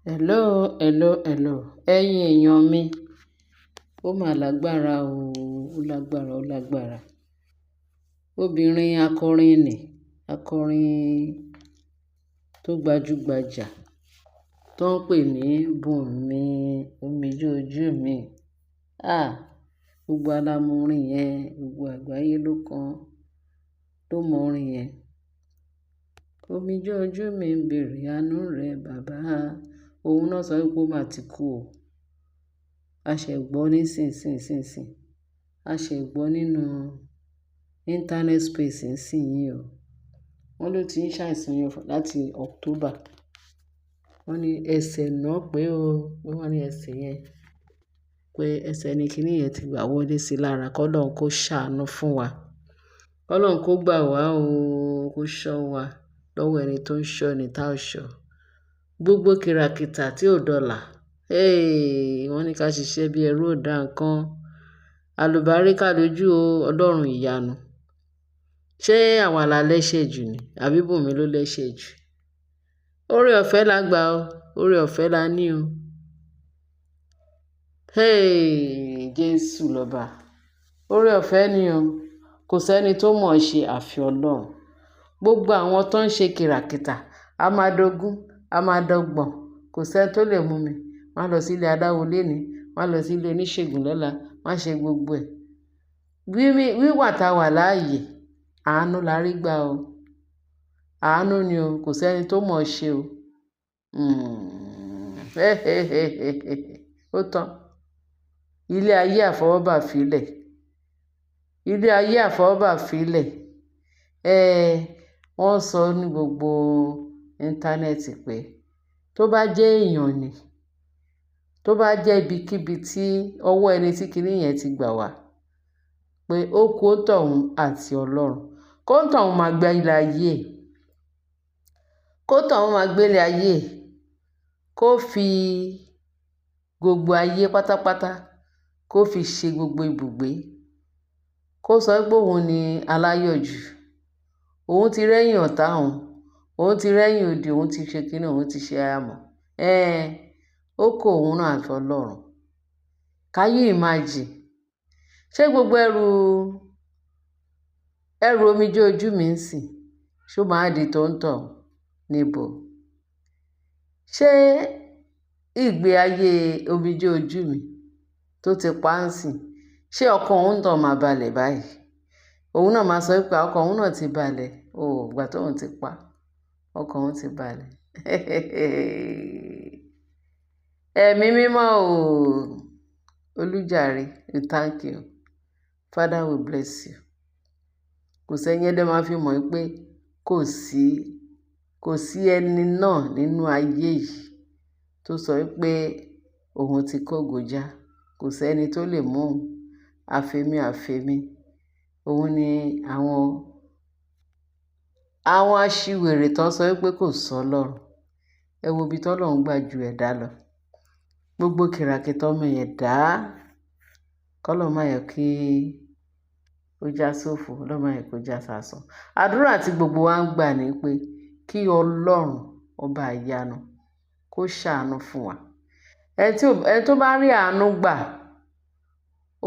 Hello. Ẹ̀yin èèyàn mi, ó mà lágbára o, ó lágbára. Obìnrin akọrin nì, akọrin tó gbajúgbajà tó ń pè ní Bùnmi Omijé Ojú Mi. Gbogbo wa la mọ orin yẹn, gbogbo àgbáyé ló mọ orin yẹn. Omijé ojú mi ń bèrè àánú rẹ bàbá. Òun náà sọ wípé ó mà ti kú o. A ṣẹ̀ gbọ́ nísinsìnyí. A ṣẹ̀ gbọ́ nínú internet space nísìnyí o. Wọ́n ló ti ń ṣàìsàn yẹn láti October. Wọ́n ní ẹsẹ̀ náà pé o. Wọ́n ní ẹsẹ̀ yẹn pé ẹsẹ̀ ni kíní yẹn ti gbà wọlé sí lára. K'Ọlọ́run kó ṣàánú fún wa. K'Ọlọ́run kó gbà wá o, kó ṣọ́ wa lọ́wọ́ ẹni tó ń ṣọ́ ni tá ò ṣọ́. Gbogbo kìràkìtà tí ò dọlà. Wọ́n ní ká ṣiṣẹ́ bí ẹrú ò dá nǹkan. Àlùbáríkà lójú o, Ọlọ́run ìyanu. Ṣé àwa la lẹ́ṣẹ̀ jù ni? Àbí Bùnmi ló lẹ́ṣẹ̀ jù? Oore ọ̀fẹ́ la gbà o, oore ọ̀fẹ́ la ní o. Jésù lọ́ba. Oore ọ̀fẹ́ ni o. Kò sẹ́ni tó mọ̀ ọ́ ṣe àfi Ọlọ́run. Gbogbo àwọn tó ń ṣe kìràkìtà, a máa dogún, a máa dọ́gbọ̀n. Kò sẹ́ni tó lè mú mi. Wọ́n á lọ sí ilé adáwo léni, wọ́n á lọ sí ilé oníṣègùn lọ́la, wọ́n á ṣe gbogbo ẹ̀. Wíwà tá a wà láàyè, àánú la rí gbà o. Àánú ni o, kò sẹ́ni tó mọ̀ ọ́ ṣe o. Ó tán. Ilé ayé àfọwọ́bà filẹ̀. Ilé ayé àfọwọ́bà filẹ̀. Wọ́n sọ ní gbogbo íńtánẹ́ẹ̀tì pé tó bá jẹ́ èèyàn ni, tó bá jẹ́ ibikíbi tí ọwọ́ ẹni tí kíní yẹn ti gbà wá, pé ó kú òǹtọ̀hún àti Ọlọ́run. Kóǹtọ̀hún máa gbé ilé ayé. Kóǹtọ̀hún máa gbé ilé ayé. Kó fi gbogbo ayé pátápátá, kó fi ṣe gbogbo ibùgbé. Kó sọ pé òun ni aláyọ̀ jù. Òun ti rẹ́yìn ọ̀tá òun. Òun ti rẹ́yìn odi, òun ti ṣe kíní, òun ti ṣe àmọ̀. Ó kó òun náà àti Ọlọ́run. Can you imagine? Ṣé gbogbo ẹrù omijé ojú mi ń sìn? Ṣó máa di tóńtọ̀ níbo? Ṣé ìgbé ayé omijé ojú mi tó ti pa ń sìn? Ṣé ọkàn òun tàn máa balẹ̀ báyìí? Òun náà máa sọ pé ọkàn òun náà ti balẹ̀. Ìgbà tóun ti pa, ọkàn òun ti balẹ̀. Ẹ̀mí mímọ́ o. Olùjàre, we thank you. Father, we bless you. Kò sẹ́ni ẹlẹ́ máa fi mọ̀ pé kò sí ẹni náà nínú ayé yìí tó sọ pé òun ti kógo já. Kò sẹ́ni tó lè mú òun. Àfẹ́mí. Òun ni àwọn aṣiwèrè tó sọ pé kò sọ Ọlọ́run. Ẹ wo ibi tó Ọlọ́run gbà ju ẹ̀dá lọ. Gbogbo kìràkìtà ọmọ ẹ̀dá. K'Ọlọ́run má yẹ kí ó já sófo. Ọlọ́run má yẹ kó já sásán. Àdúrà tí gbogbo wa ń gbà ni pé kí Ọlọ́run ọba ìyanu kó ṣàánú fún wa. Ẹni tó bá rí àánú gbà,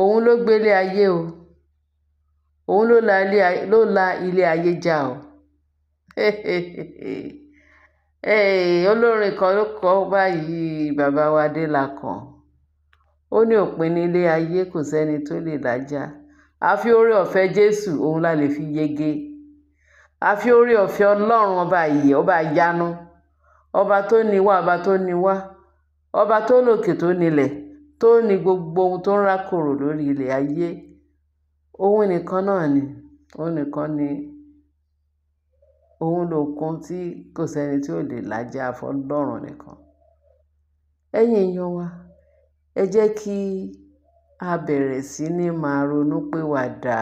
òun ló gbé ilé ayé o. Òun ló la ilé ayé já o. Olórin kan ló kọ báyìí, bàbá wa Adélakàn. Ó ní òpin nílé ayé, kò sẹ́ni tó lè làjà. Àfi oore ọ̀fẹ́ Jésù, òun la lè fi yege. Àfi oore ọ̀fẹ́ Ọlọ́run ọba ìyè, ọba ìyanu. Ọba tó ní wá, ọba tó ní wá. Ọba tó lòkè tó nílẹ̀, tó ní gbogbo ohun tó ń rákòrò lórí ilẹ̀ ayé. Òun nìkan náà ni. Òun nìkan ni. Òun lòkun tí kò sẹ́ni tí ò lè làjà àfi Ọlọ́run nìkan. Ẹ̀yin èèyàn wa, ẹ jẹ́ kí a bẹ̀rẹ̀ sí ní máa ronúpìwàdà.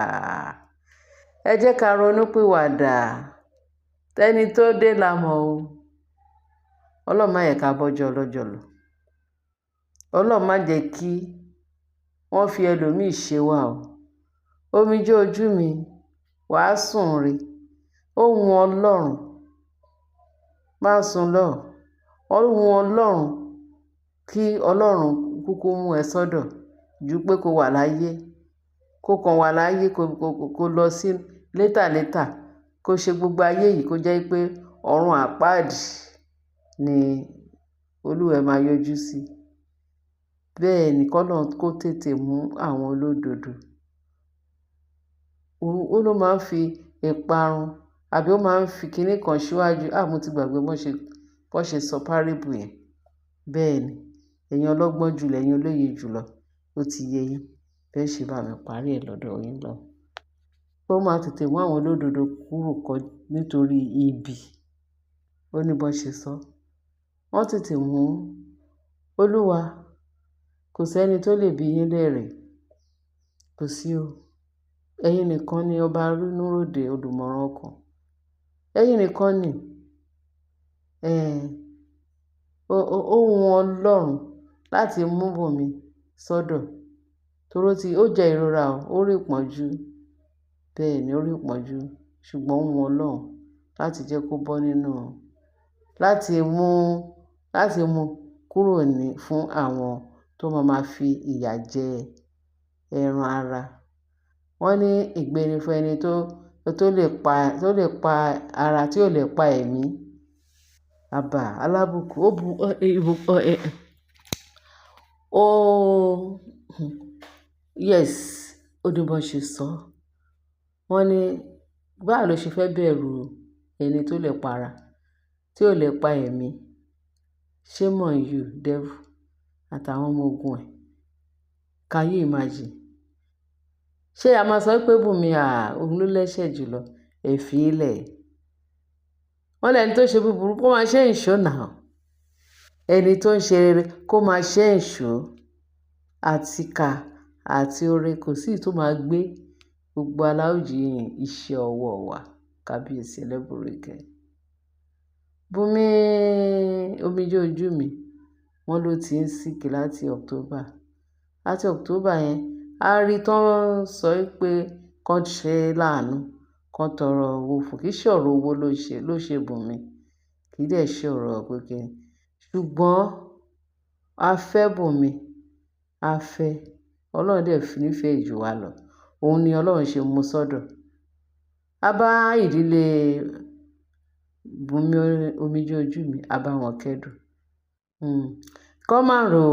Ẹ jẹ́ ká ronúpìwàdà. Tẹ́ni tó dé la mọ̀ o. Ọlọ́run má yẹ ká bọ́jọ́ ọlọ́jọ́ lọ. Ọlọ́run má jẹ́ kí wọ́n fi ẹlòmíì ṣe wá o. Omijé ojú mi, wàá sùn re. Ohùn Ọlọ́run má sùn lọ. Ọlọ́run kí Ọlọ́run kúkú mú ẹ sọ́dọ̀ ju pé kó wà láyé, kó kàn wà láyé, kó lọ sí létà kó ṣe gbogbo ayé yìí kó jẹ́ pé ọ̀run àpáàdì ni Olúwa ẹ máa yọjú sí. Bẹ́ẹ̀ ni k'Ọlọ́run kó tètè mú àwọn olódodo. Ó ló máa ń fi ìparun àbí ó máa ń fi kinní kan síwájú. Mo ti gbàgbé bọ́n ṣe sọ parable yẹn. Bẹ́ẹ̀ ni, ẹ̀yin ọlọ́gbọ́n jùlọ, ẹ̀yin olóye jùlọ, ó ti yé yín bẹ́ẹ̀ ṣe bá mi parí ẹ̀ lọ́dọ̀ yín lọ. Ó máa tètè mú àwọn olódodo kúrò nítorí ibi. Ó ní bọ́n ṣe sọ. Wọ́n tètè mú Olúwa. Kò sẹ́ni tó lè bi yín léèrè. Kò sí o. Ẹ̀yin nìkan ni ọba rínúróde, olùmọ̀ràn ọkàn. Ẹ̀yin nìkan ni. Ó wu Ọlọ́run láti mú Bùnmi sọ́dọ̀ torí ó jẹ ìrora ó rí ìpọ́njú. Bẹ́ẹ̀ ni ó rí ìpọ́njú, ṣùgbọ́n ó wu Ọlọ́run láti jẹ́ kó bọ́ nínú, láti mú kúrò fún àwọn tó máa fi ìyà jẹ ẹran ara. Wọ́n ní ègbé ni fún ẹni tó lè pa ara tí ò lè pa ẹ̀mí. Àbá alábùkù yes, ó ní bọ́n ṣe sọ. Wọ́n ní báwo ló ṣe fẹ́ bẹ̀rù ẹni tó lè pa ara tí ò lè pa ẹ̀mí? Shame on you, devil, àtàwọn ọmọ ogun ẹ̀. Can you imagine? Ṣé a máa sọ pé Bùnmi òun ló lẹ́ṣẹ̀ jùlọ? Ẹ fi í lẹ̀. Wọ́n lẹ́ni tó ṣe búburú kó máa ṣe ìṣó náà. Ẹni tó ń ṣe rere kó máa ṣe ìṣó. Àti ìkà àti oore kò sí tó máa gbé gbogbo aláòjì iṣẹ́ ọwọ́ wa. Kábíyèsí Ẹlẹ́bùrẹ́kẹ́. Bùnmi omijé ojú mi, wọ́n ló ti ń sick láti October. Láti October yẹn, a rí tán sọ pé kán ṣe láàánú, kán tọrọ owó fún. Kì í ṣe ọ̀rọ̀ owó ló ṣe Bùnmi. Kì í dẹ̀ ṣe ọ̀rọ̀ pé kí ni. Ṣùgbọ́n a fẹ́ Bùnmi, a fẹ́. Ọlọ́run dẹ̀ nífẹ̀ẹ́ jù wá lọ. Òun ni Ọlọ́run ṣe mú sọ́dọ̀. A bá ìdílé Bùnmi omijé ojú mi, a bá wọn kẹ́dùn. Kán má rò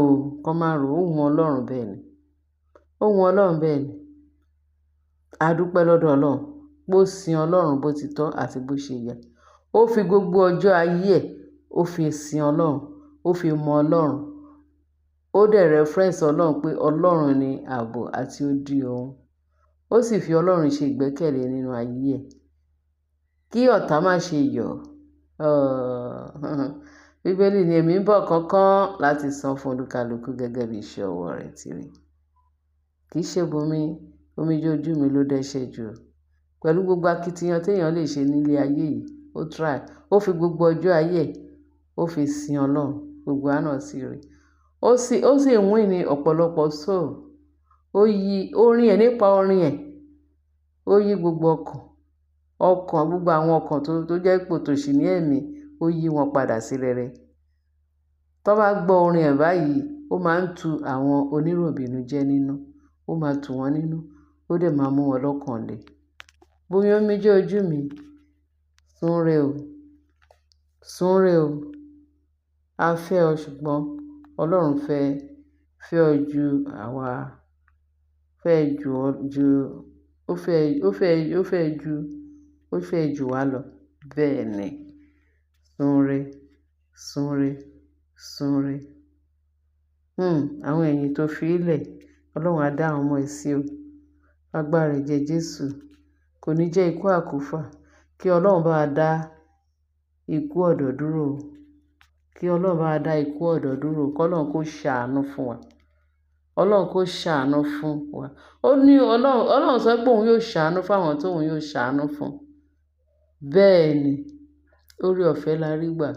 ó wu Ọlọ́run bẹ́ẹ̀ ni. Ó wu Ọlọ́run bẹ́ẹ̀ ni. A dúpẹ́ lọ́dọ̀ Ọlọ́run pé ó sin Ọlọ́run bó ti tọ́ àti bó ṣe yẹ. Ó fi gbogbo ọjọ́ ayé ẹ̀, ó fi sin Ọlọ́run, ó fi mọ Ọlọ́run. Ó dẹ̀ reference Ọlọ́run pé Ọlọ́run ni ààbò àti odi òun. Ó sì fi Ọlọ́run ṣe ìgbẹ́kẹ̀lé nínú ayé ẹ̀. Kí ọ̀tá má ṣe yọ̀. Bíbélì ni èmi ń bọ̀ kánkán láti san fún olúkálùkù gẹ́gẹ́ bí iṣẹ́ ọwọ́ rẹ̀ ti rí. Kì í ṣe Bùnmi omijé ojú mi ló dẹ́ṣẹ̀ jù. Pẹ̀lú gbogbo akitiyan téèyàn lè ṣe nílé ayé yìí, ó try. Ó fi gbogbo ọjọ́ ayé ẹ̀, ó fi sin Ọlọ́run. Gbogbo wa náà sì rí. Ó sì win ní ọ̀pọ̀lọpọ̀ soul. Orin ẹ̀ nípa orin ẹ̀, ó yí gbogbo ọkàn gbogbo àwọn ọkàn tó jẹ́ ipò tòṣì ní ẹ̀mí, ó yí wọn padà sí rere. Tó bá gbọ́ orin ẹ̀ báyìí, ó máa ń tu àwọn oníròbìnújẹ́ nínú. Ó máa tù wọ́n nínú. Ó dẹ̀ máa mú wọn lọ́kàn le. Bùnmi omijé ojú mi, súnre o. Súnre o. A fẹ́ ọ ṣùgbọ́n Ọlọ́run fẹ́ ọ ju àwa. Ó fẹ́ jù wá lọ. Bẹ́ẹ̀ ni. Súnre. Àwọn ẹ̀yìn tó fi lẹ̀, Ọlọ́run á dá àwọn ọmọ ẹ̀ sí o. Agbára ẹ̀jẹ̀ Jésù kò ní jẹ́ ikú àkúfà. Kí Ọlọ́run bá dá ikú ọ̀dọ́ dúró. Kí Ọlọ́run bá dá ikú ọ̀dọ́ dúró. K'Ọlọ́run kó ṣàánú fún wa. Ọlọ́run kó ṣàánú fún wa. Ó ní Ọlọ́run sọ pé òun yóò ṣàánú fún àwọn tóun yóò ṣàánú fún. Bẹ́ẹ̀ ni. Oore ọ̀fẹ́ la rí gbà.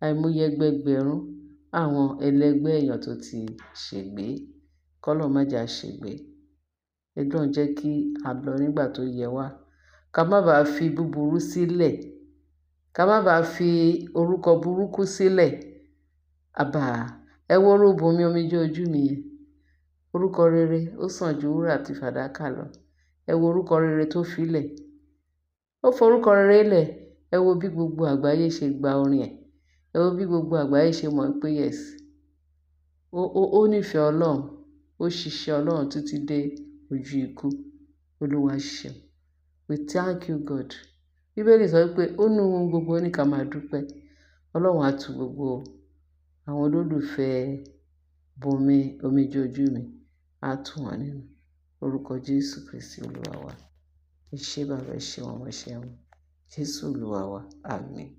Àìmọye ẹgbẹẹgbẹ̀rún àwọn ẹlẹgbẹ́ èèyàn tó ti ṣègbé. K'Ọlọ́run má jẹ́ a ṣègbé. Ọlọ́run jẹ́ kí a lọ nígbà tó yẹ wá. Ká má bàa fi búburú sílẹ̀. Ká má bàa fi orúkọ burúkú sílẹ̀. àbà ẹ wo orú Bùnmi omijé ojú mi yẹn, orúkọ rere ó sàn ju wúrà àti fàdákà lọ. Ẹ wo orúkọ rere tó filẹ̀, ó forúkọ rere lẹ̀. Ẹ wo bí gbogbo àgbáyé ṣe gba orin ẹ̀, ẹ wo bí gbogbo àgbáyé ṣe mọ̀ pé yes, ó nífẹ̀ẹ́ Ọlọ́run, ó ṣiṣẹ́ Ọlọ́run títí dé ojú ikú. Olúwa ṣeun. We thank you God. Bíbélì sọ pé ó nu ohun gbogbo ní ká máa dúpẹ́. Ọlọ́run á tu gbogbo àwọn olólùfẹ́ Bùnmi omijé ojú mi, á tù wọ́n nínú. Orúkọ Jésù Kristi Olúwa wa. Ẹ ṣé bàbá, ẹ ṣé ọmọ, ẹ ṣé ọmọ. Jésù Olúwa wa. Àmín.